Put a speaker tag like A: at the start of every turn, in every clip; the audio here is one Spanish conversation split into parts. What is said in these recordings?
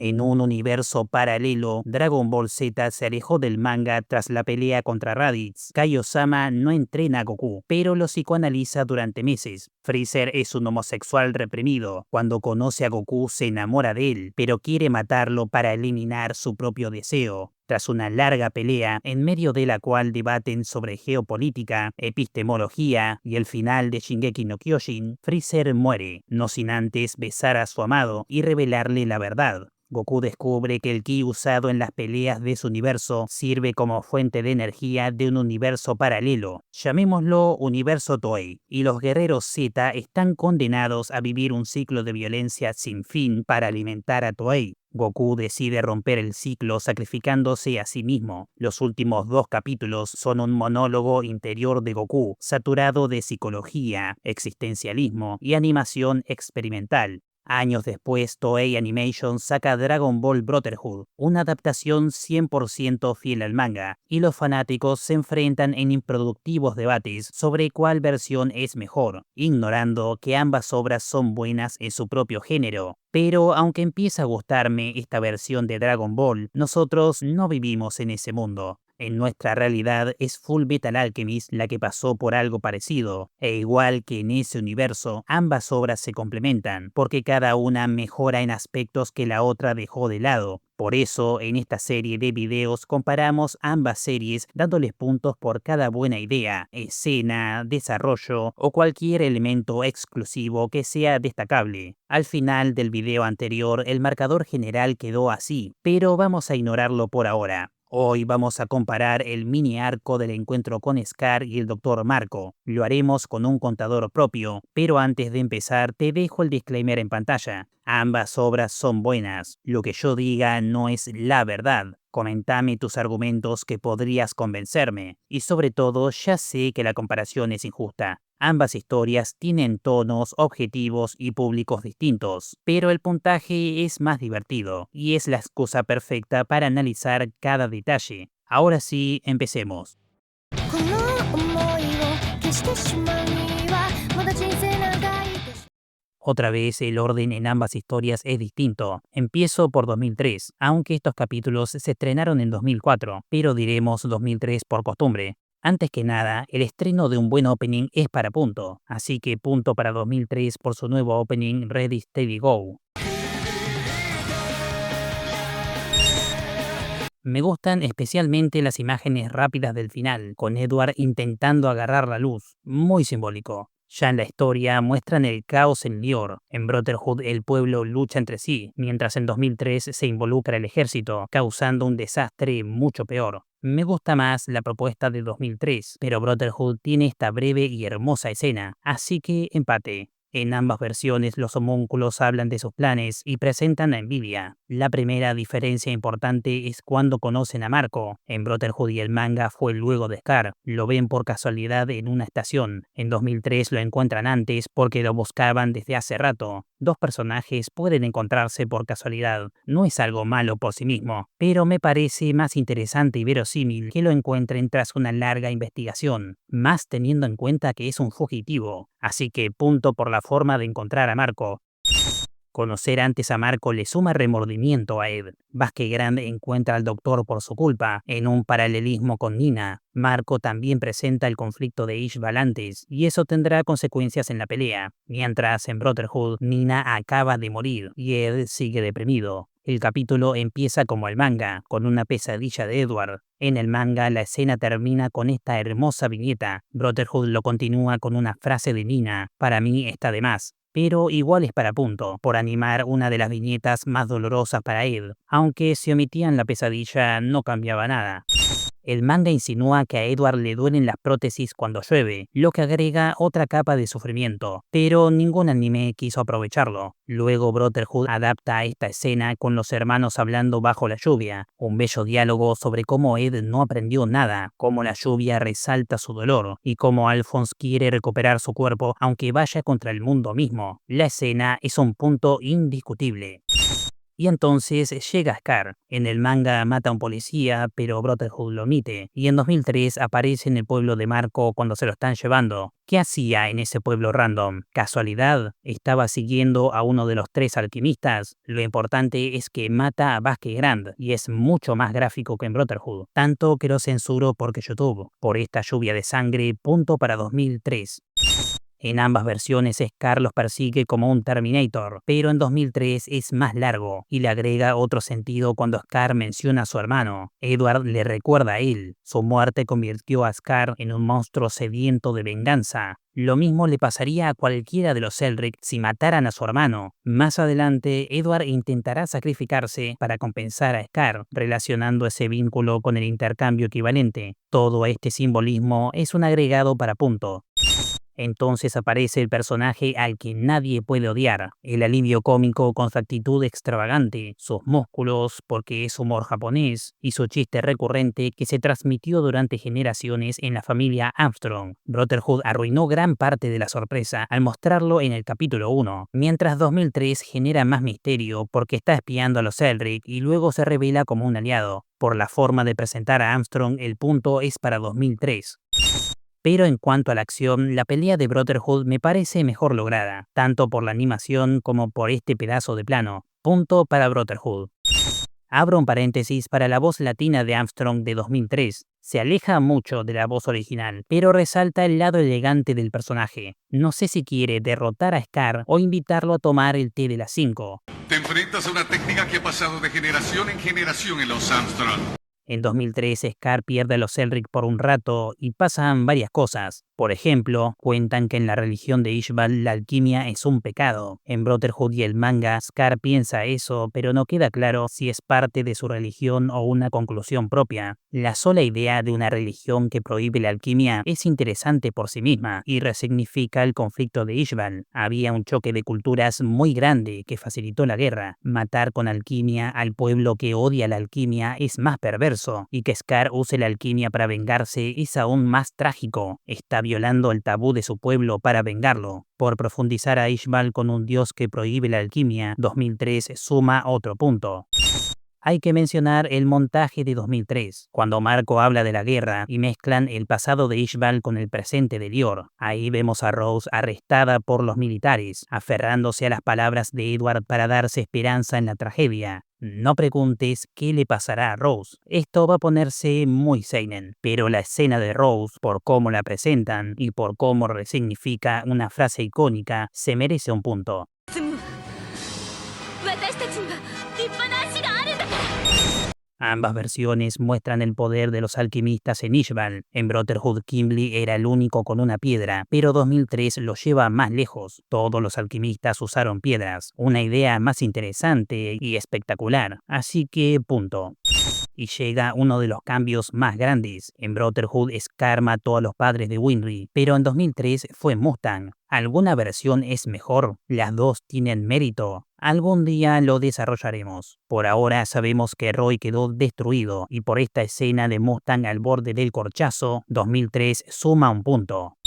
A: En un universo paralelo, Dragon Ball Z se alejó del manga tras la pelea contra Raditz. Kaiosama no entrena a Goku, pero lo psicoanaliza durante meses. Freezer es un homosexual reprimido. Cuando conoce a Goku se enamora de él, pero quiere matarlo para eliminar su propio deseo. Tras una larga pelea, en medio de la cual debaten sobre geopolítica, epistemología y el final de Shingeki no Kyojin, Freezer muere, no sin antes besar a su amado y revelarle la verdad. Goku descubre que el ki usado en las peleas de su universo sirve como fuente de energía de un universo paralelo, llamémoslo Universo Toei, y los guerreros Z están condenados a vivir un ciclo de violencia sin fin para alimentar a Toei. Goku decide romper el ciclo sacrificándose a sí mismo. Los últimos 2 capítulos son un monólogo interior de Goku, saturado de psicología, existencialismo y animación experimental. Años después, Toei Animation saca Dragon Ball Brotherhood, una adaptación 100% fiel al manga, y los fanáticos se enfrentan en improductivos debates sobre cuál versión es mejor, ignorando que ambas obras son buenas en su propio género. Pero aunque empieza a gustarme esta versión de Dragon Ball, nosotros no vivimos en ese mundo. En nuestra realidad es Full Metal Alchemist la que pasó por algo parecido, e igual que en ese universo, ambas obras se complementan, porque cada una mejora en aspectos que la otra dejó de lado. Por eso, en esta serie de videos comparamos ambas series dándoles puntos por cada buena idea, escena, desarrollo o cualquier elemento exclusivo que sea destacable. Al final del video anterior, el marcador general quedó así, pero vamos a ignorarlo por ahora. Hoy vamos a comparar el mini arco del encuentro con Scar y el Dr. Marco. Lo haremos con un contador propio, pero antes de empezar te dejo el disclaimer en pantalla. Ambas obras son buenas. Lo que yo diga no es la verdad. Comentame tus argumentos que podrías convencerme. Y sobre todo, ya sé que la comparación es injusta. Ambas historias tienen tonos, objetivos y públicos distintos, pero el puntaje es más divertido y es la excusa perfecta para analizar cada detalle. Ahora sí, empecemos. Otra vez el orden en ambas historias es distinto. Empiezo por 2003, aunque estos capítulos se estrenaron en 2004, pero diremos 2003 por costumbre. Antes que nada, el estreno de un buen opening es para punto, así que punto para 2003 por su nuevo opening Ready Steady Go. Me gustan especialmente las imágenes rápidas del final, con Edward intentando agarrar la luz, muy simbólico. Ya en la historia muestran el caos en Lior. En Brotherhood el pueblo lucha entre sí, mientras en 2003 se involucra el ejército, causando un desastre mucho peor. Me gusta más la propuesta de 2003, pero Brotherhood tiene esta breve y hermosa escena, así que empate. En ambas versiones los homúnculos hablan de sus planes y presentan a Envidia. La primera diferencia importante es cuando conocen a Marco. En Brotherhood y el manga fue luego de Scar. Lo ven por casualidad en una estación. En 2003 lo encuentran antes porque lo buscaban desde hace rato. 2 personajes pueden encontrarse por casualidad. No es algo malo por sí mismo, pero me parece más interesante y verosímil que lo encuentren tras una larga investigación, más teniendo en cuenta que es un fugitivo. Así que punto por la forma de encontrar a Marco. Conocer antes a Marco le suma remordimiento a Ed. Vasque Grande encuentra al doctor por su culpa, en un paralelismo con Nina. Marco también presenta el conflicto de Ish Valantes, y eso tendrá consecuencias en la pelea. Mientras en Brotherhood, Nina acaba de morir, y Ed sigue deprimido. El capítulo empieza como el manga, con una pesadilla de Edward. En el manga, la escena termina con esta hermosa viñeta. Brotherhood lo continúa con una frase de Nina. Para mí está de más. Pero igual es para punto, por animar una de las viñetas más dolorosas para Ed. Aunque si omitían la pesadilla, no cambiaba nada. El manga insinúa que a Edward le duelen las prótesis cuando llueve, lo que agrega otra capa de sufrimiento, pero ningún anime quiso aprovecharlo. Luego Brotherhood adapta a esta escena con los hermanos hablando bajo la lluvia, un bello diálogo sobre cómo Ed no aprendió nada, cómo la lluvia resalta su dolor y cómo Alphonse quiere recuperar su cuerpo aunque vaya contra el mundo mismo. La escena es un punto indiscutible. y entonces llega Scar. En el manga mata a un policía, pero Brotherhood lo omite, y en 2003 aparece en el pueblo de Marco cuando se lo están llevando. ¿Qué hacía en ese pueblo random? ¿Casualidad? ¿Estaba siguiendo a uno de los 3 alquimistas? Lo importante es que mata a Vasque Grand, y es mucho más gráfico que en Brotherhood, tanto que lo censuro porque YouTube. Por esta lluvia de sangre, punto para 2003. En ambas versiones Scar los persigue como un Terminator, pero en 2003 es más largo y le agrega otro sentido cuando Scar menciona a su hermano. Edward le recuerda a él. Su muerte convirtió a Scar en un monstruo sediento de venganza. Lo mismo le pasaría a cualquiera de los Elric si mataran a su hermano. Más adelante, Edward intentará sacrificarse para compensar a Scar, relacionando ese vínculo con el intercambio equivalente. Todo este simbolismo es un agregado para punto. Entonces aparece el personaje al que nadie puede odiar, el alivio cómico con su actitud extravagante, sus músculos porque es humor japonés y su chiste recurrente que se transmitió durante generaciones en la familia Armstrong. Brotherhood arruinó gran parte de la sorpresa al mostrarlo en el capítulo 1, mientras 2003 genera más misterio porque está espiando a los Elric y luego se revela como un aliado. Por la forma de presentar a Armstrong, el punto es para 2003. Pero en cuanto a la acción, la pelea de Brotherhood me parece mejor lograda, tanto por la animación como por este pedazo de plano. Punto para Brotherhood. Abro un paréntesis para la voz latina de Armstrong de 2003. Se aleja mucho de la voz original, pero resalta el lado elegante del personaje. No sé si quiere derrotar a Scar o invitarlo a tomar el té de las 5.
B: Te enfrentas a una técnica que ha pasado de generación en generación en los Armstrong.
A: En 2003, Scar pierde a los Elric por un rato y pasan varias cosas. Por ejemplo, cuentan que en la religión de Ishbal la alquimia es un pecado. En Brotherhood y el manga, Scar piensa eso, pero no queda claro si es parte de su religión o una conclusión propia. La sola idea de una religión que prohíbe la alquimia es interesante por sí misma y resignifica el conflicto de Ishbal. Había un choque de culturas muy grande que facilitó la guerra. Matar con alquimia al pueblo que odia la alquimia es más perverso, y que Scar use la alquimia para vengarse es aún más trágico. Está violando el tabú de su pueblo para vengarlo. Por profundizar a Ishbal con un dios que prohíbe la alquimia, 2003 suma otro punto. Hay que mencionar el montaje de 2003, cuando Marco habla de la guerra y mezclan el pasado de Ishbal con el presente de Lior. Ahí vemos a Rose arrestada por los militares, aferrándose a las palabras de Edward para darse esperanza en la tragedia. No preguntes qué le pasará a Rose. Esto va a ponerse muy seinen, pero la escena de Rose, por cómo la presentan y por cómo resignifica una frase icónica, se merece un punto. Ambas versiones muestran el poder de los alquimistas en Ishbal. En Brotherhood, Gimli era el único con una piedra, pero 2003 lo lleva más lejos. Todos los alquimistas usaron piedras, una idea más interesante y espectacular. Así que punto. Y llega uno de los cambios más grandes. En Brotherhood, Scar mató a los padres de Winry, pero en 2003 fue Mustang. ¿Alguna versión es mejor? ¿Las dos tienen mérito? Algún día lo desarrollaremos. Por ahora sabemos que Roy quedó destruido y por esta escena de Mustang al borde del corchazo, 2003 suma un punto.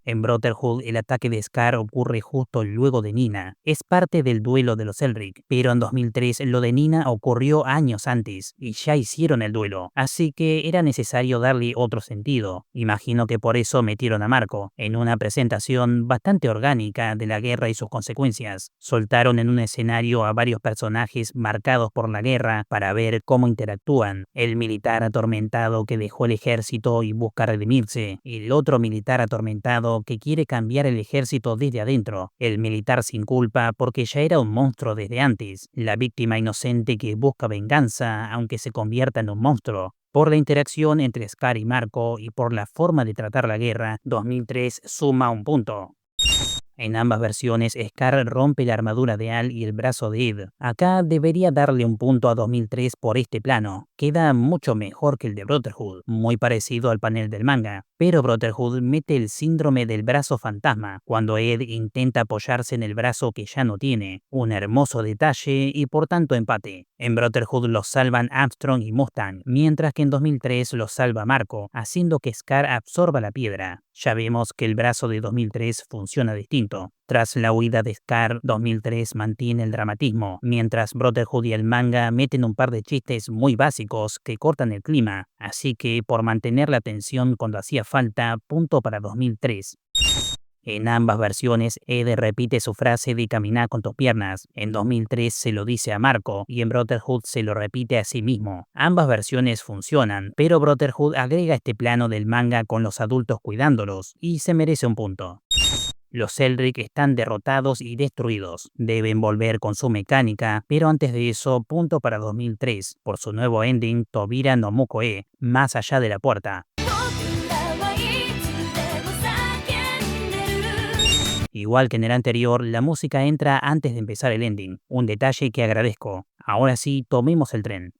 A: En Brotherhood, el ataque de Scar ocurre justo luego de Nina. Es parte del duelo de los Elric, pero en 2003 lo de Nina ocurrió años antes y ya hicieron el duelo, así que era necesario darle otro sentido. Imagino que por eso metieron a Marco, en una presentación bastante orgánica de la guerra y sus consecuencias. Soltaron en un escenario a varios personajes marcados por la guerra para ver cómo interactúan. El militar atormentado que dejó el ejército y busca redimirse, el otro militar atormentado que quiere cambiar el ejército desde adentro, el militar sin culpa porque ya era un monstruo desde antes, la víctima inocente que busca venganza aunque se convierta en un monstruo. Por la interacción entre Scar y Marco y por la forma de tratar la guerra, 2003 suma un punto. En ambas versiones, Scar rompe la armadura de Al y el brazo de Ed. Acá debería darle un punto a 2003 por este plano. Queda mucho mejor que el de Brotherhood, muy parecido al panel del manga. Pero Brotherhood mete el síndrome del brazo fantasma, cuando Ed intenta apoyarse en el brazo que ya no tiene. Un hermoso detalle y por tanto empate. En Brotherhood los salvan Armstrong y Mustang, mientras que en 2003 los salva Marco, haciendo que Scar absorba la piedra. Ya vemos que el brazo de 2003 funciona distinto. Tras la huida de Scar, 2003 mantiene el dramatismo, mientras Brotherhood y el manga meten un par de chistes muy básicos que cortan el clima, así que por mantener la tensión cuando hacía falta, punto para 2003. En ambas versiones, Ed repite su frase de caminar con tus piernas. En 2003 se lo dice a Marco y en Brotherhood se lo repite a sí mismo. Ambas versiones funcionan, pero Brotherhood agrega este plano del manga con los adultos cuidándolos y se merece un punto. Los Elric están derrotados y destruidos. Deben volver con su mecánica, pero antes de eso, punto para 2003, por su nuevo ending, Tobira no Mukoe, más allá de la puerta. Igual que en el anterior, la música entra antes de empezar el ending, un detalle que agradezco. Ahora sí, tomemos el tren.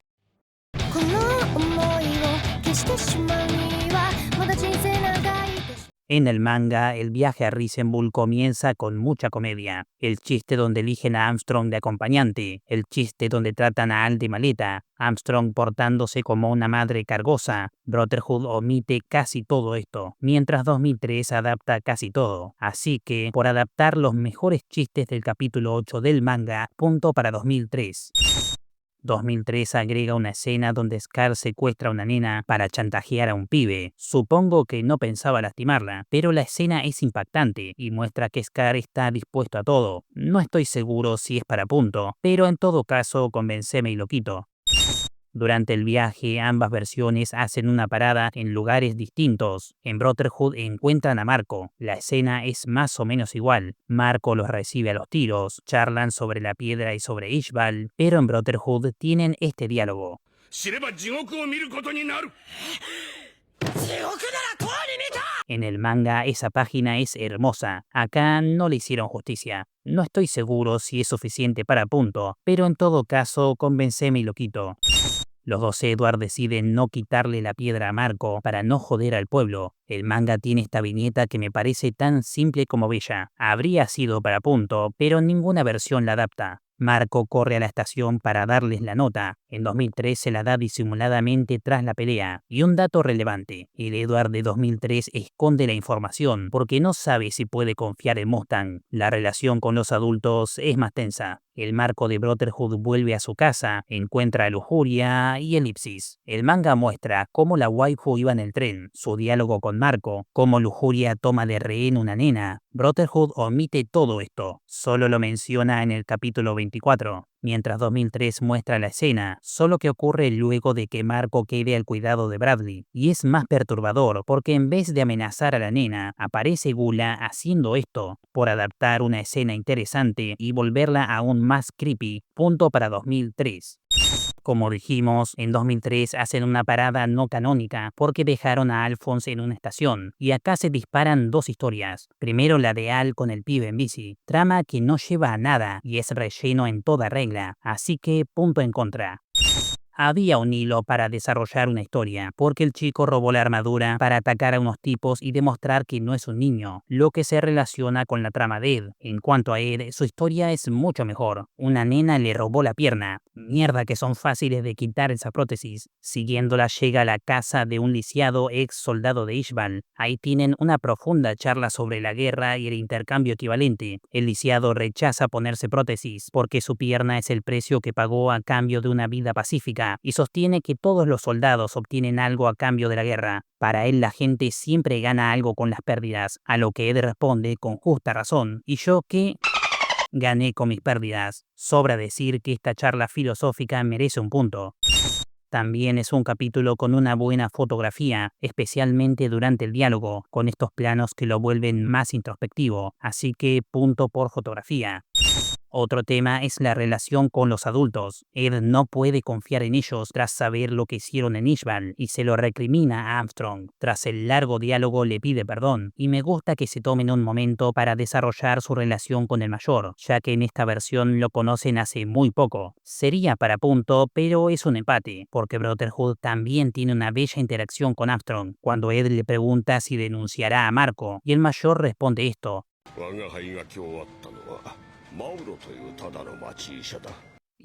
A: En el manga, el viaje a Risenbull comienza con mucha comedia. El chiste donde eligen a Armstrong de acompañante, el chiste donde tratan a Al de maleta, Armstrong portándose como una madre cargosa. Brotherhood omite casi todo esto, mientras 2003 adapta casi todo. Así que, por adaptar los mejores chistes del capítulo 8 del manga, punto para 2003. 2003 agrega una escena donde Scar secuestra a una nena para chantajear a un pibe. Supongo que no pensaba lastimarla, pero la escena es impactante y muestra que Scar está dispuesto a todo. No estoy seguro si es para punto, pero en todo caso convenceme y lo quito. Durante el viaje, ambas versiones hacen una parada en lugares distintos. En Brotherhood encuentran a Marco. La escena es más o menos igual. Marco los recibe a los tiros, charlan sobre la piedra y sobre Ishbal, pero en Brotherhood tienen este diálogo. En el manga esa página es hermosa. Acá no le hicieron justicia. No estoy seguro si es suficiente para punto, pero en todo caso convenceme y lo quito. Los dos Edward deciden no quitarle la piedra a Marco para no joder al pueblo. El manga tiene esta viñeta que me parece tan simple como bella. Habría sido para punto, pero ninguna versión la adapta. Marco corre a la estación para darles la nota. En 2003 se la da disimuladamente tras la pelea. Y un dato relevante, el Edward de 2003 esconde la información porque no sabe si puede confiar en Mustang. La relación con los adultos es más tensa. El Marco de Brotherhood vuelve a su casa, encuentra a Lujuria y Elipsis. El manga muestra cómo la waifu iba en el tren, su diálogo con Marco, cómo Lujuria toma de rehén una nena. Brotherhood omite todo esto, solo lo menciona en el capítulo 24, mientras 2003 muestra la escena, solo que ocurre luego de que Marco quede al cuidado de Bradley. Y es más perturbador porque en vez de amenazar a la nena, aparece Gula haciendo esto, por adaptar una escena interesante y volverla aún más creepy, punto para 2003. Como dijimos, en 2003 hacen una parada no canónica porque dejaron a Alphonse en una estación, y acá se disparan dos historias. Primero la de Al con el pibe en bici, trama que no lleva a nada y es relleno en toda regla, así que punto en contra. Había un hilo para desarrollar una historia, porque el chico robó la armadura para atacar a unos tipos y demostrar que no es un niño, lo que se relaciona con la trama de Ed. En cuanto a Ed, su historia es mucho mejor. Una nena le robó la pierna. Mierda que son fáciles de quitar esa prótesis. Siguiéndola llega a la casa de un lisiado ex soldado de Ishbal. Ahí tienen una profunda charla sobre la guerra y el intercambio equivalente. El lisiado rechaza ponerse prótesis porque su pierna es el precio que pagó a cambio de una vida pacífica, y sostiene que todos los soldados obtienen algo a cambio de la guerra. Para él la gente siempre gana algo con las pérdidas, a lo que Ed responde con justa razón. ¿Y yo qué? Gané con mis pérdidas. Sobra decir que esta charla filosófica merece un punto. También es un capítulo con una buena fotografía, especialmente durante el diálogo, con estos planos que lo vuelven más introspectivo, así que punto por fotografía. Otro tema es la relación con los adultos. Ed no puede confiar en ellos tras saber lo que hicieron en Ishbal y se lo recrimina a Armstrong. Tras el largo diálogo le pide perdón y me gusta que se tomen un momento para desarrollar su relación con el mayor, ya que en esta versión lo conocen hace muy poco. Sería para punto, pero es un empate, porque Brotherhood también tiene una bella interacción con Armstrong, cuando Ed le pregunta si denunciará a Marco y el mayor responde esto.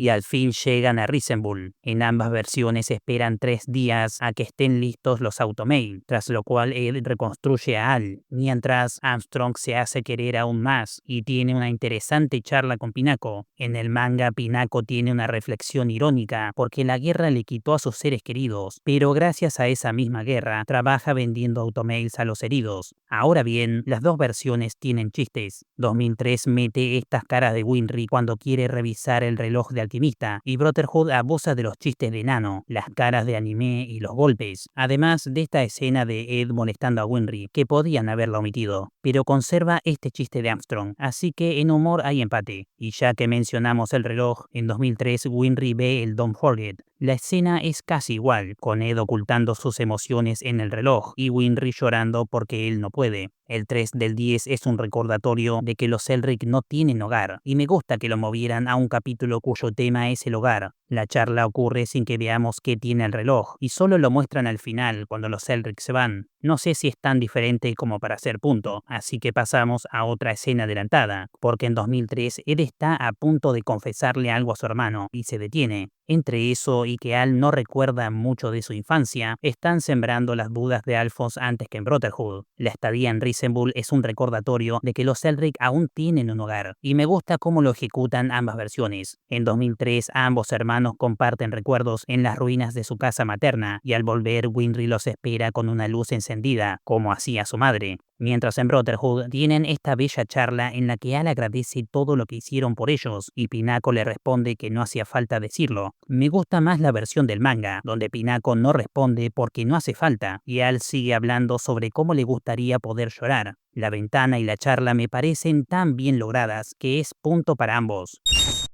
A: y al fin llegan a Reasonable. En ambas versiones esperan 3 días a que estén listos los automail, tras lo cual Ed reconstruye a Al, mientras Armstrong se hace querer aún más y tiene una interesante charla con Pinako. En el manga, Pinako tiene una reflexión irónica porque la guerra le quitó a sus seres queridos, pero gracias a esa misma guerra trabaja vendiendo automails a los heridos. Ahora bien, las dos versiones tienen chistes. 2003 mete estas caras de Winry cuando quiere revisar el reloj de alquimista, y Brotherhood abusa de los chistes de Nano, las caras de anime y los golpes, además de esta escena de Ed molestando a Winry, que podían haberla omitido, pero conserva este chiste de Armstrong, así que en humor hay empate. Y ya que mencionamos el reloj, en 2003 Winry ve el Don't Forget. La escena es casi igual, con Ed ocultando sus emociones en el reloj y Winry llorando porque él no puede. El 3 del 10 es un recordatorio de que los Elric no tienen hogar, y me gusta que lo movieran a un capítulo cuyo tema es el hogar. La charla ocurre sin que veamos qué tiene el reloj, y solo lo muestran al final, cuando los Elric se van. No sé si es tan diferente como para hacer punto, así que pasamos a otra escena adelantada, porque en 2003 Ed está a punto de confesarle algo a su hermano, y se detiene. Entre eso y que Al no recuerda mucho de su infancia, están sembrando las dudas de Alphonse antes que en Brotherhood. La estadía en Reasonable es un recordatorio de que los Elric aún tienen un hogar, y me gusta cómo lo ejecutan ambas versiones. En 2003 ambos hermanos comparten recuerdos en las ruinas de su casa materna, y al volver Winry los espera con una luz encendida, como hacía su madre. Mientras en Brotherhood tienen esta bella charla en la que Al agradece todo lo que hicieron por ellos y Pinako le responde que no hacía falta decirlo. Me gusta más la versión del manga, donde Pinako no responde porque no hace falta y Al sigue hablando sobre cómo le gustaría poder llorar. La ventana y la charla me parecen tan bien logradas que es punto para ambos.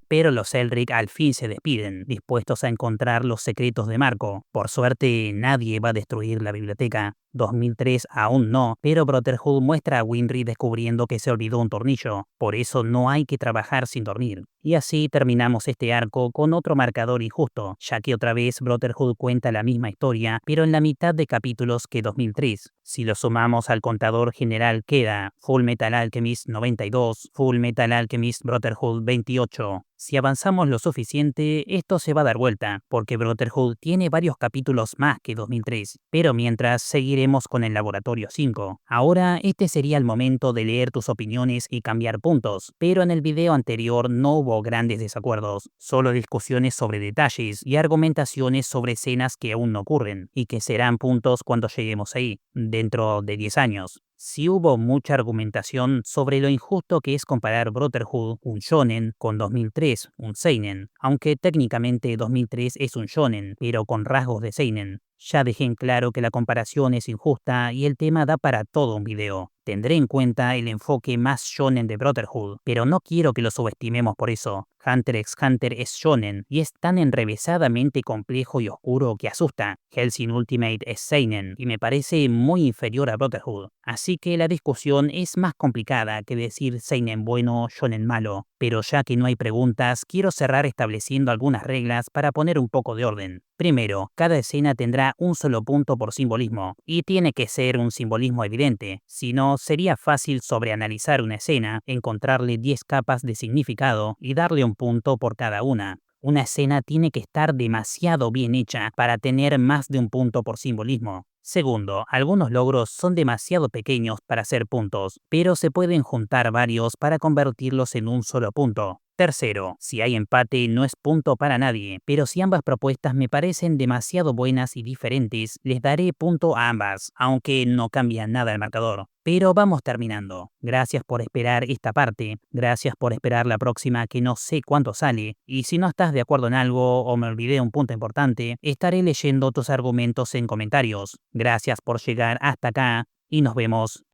A: Pero los Elric al fin se despiden, dispuestos a encontrar los secretos de Marco. Por suerte, nadie va a destruir la biblioteca. 2003 aún no, pero Brotherhood muestra a Winry descubriendo que se olvidó un tornillo. Por eso no hay que trabajar sin dormir. Y así terminamos este arco con otro marcador injusto, ya que otra vez Brotherhood cuenta la misma historia, pero en la mitad de capítulos que 2003. Si lo sumamos al contador general queda Full Metal Alchemist 92, Full Metal Alchemist Brotherhood 28. Si avanzamos lo suficiente, esto se va a dar vuelta, porque Brotherhood tiene varios capítulos más que 2003, pero mientras seguiremos con el Laboratorio 5. Ahora este sería el momento de leer tus opiniones y cambiar puntos, pero en el video anterior no hubo grandes desacuerdos, solo discusiones sobre detalles y argumentaciones sobre escenas que aún no ocurren, y que serán puntos cuando lleguemos ahí, dentro de 10 años. Sí hubo mucha argumentación sobre lo injusto que es comparar Brotherhood, un shonen, con 2003, un seinen, aunque técnicamente 2003 es un shonen, pero con rasgos de seinen. Ya dejé en claro que la comparación es injusta y el tema da para todo un video. Tendré en cuenta el enfoque más shonen de Brotherhood, pero no quiero que lo subestimemos por eso. Hunter x Hunter es shonen y es tan enrevesadamente complejo y oscuro que asusta. Hellsing Ultimate es seinen y me parece muy inferior a Brotherhood. Así que la discusión es más complicada que decir seinen bueno o shonen malo. Pero ya que no hay preguntas, quiero cerrar estableciendo algunas reglas para poner un poco de orden. Primero, cada escena tendrá un solo punto por simbolismo, y tiene que ser un simbolismo evidente, si no sería fácil sobreanalizar una escena, encontrarle 10 capas de significado y darle un punto por cada una. Una escena tiene que estar demasiado bien hecha para tener más de un punto por simbolismo. Segundo, algunos logros son demasiado pequeños para ser puntos, pero se pueden juntar varios para convertirlos en un solo punto. Tercero, si hay empate no es punto para nadie, pero si ambas propuestas me parecen demasiado buenas y diferentes, les daré punto a ambas, aunque no cambia nada el marcador. Pero vamos terminando. Gracias por esperar esta parte, gracias por esperar la próxima que no sé cuánto sale, y si no estás de acuerdo en algo o me olvidé un punto importante, estaré leyendo tus argumentos en comentarios. Gracias por llegar hasta acá y nos vemos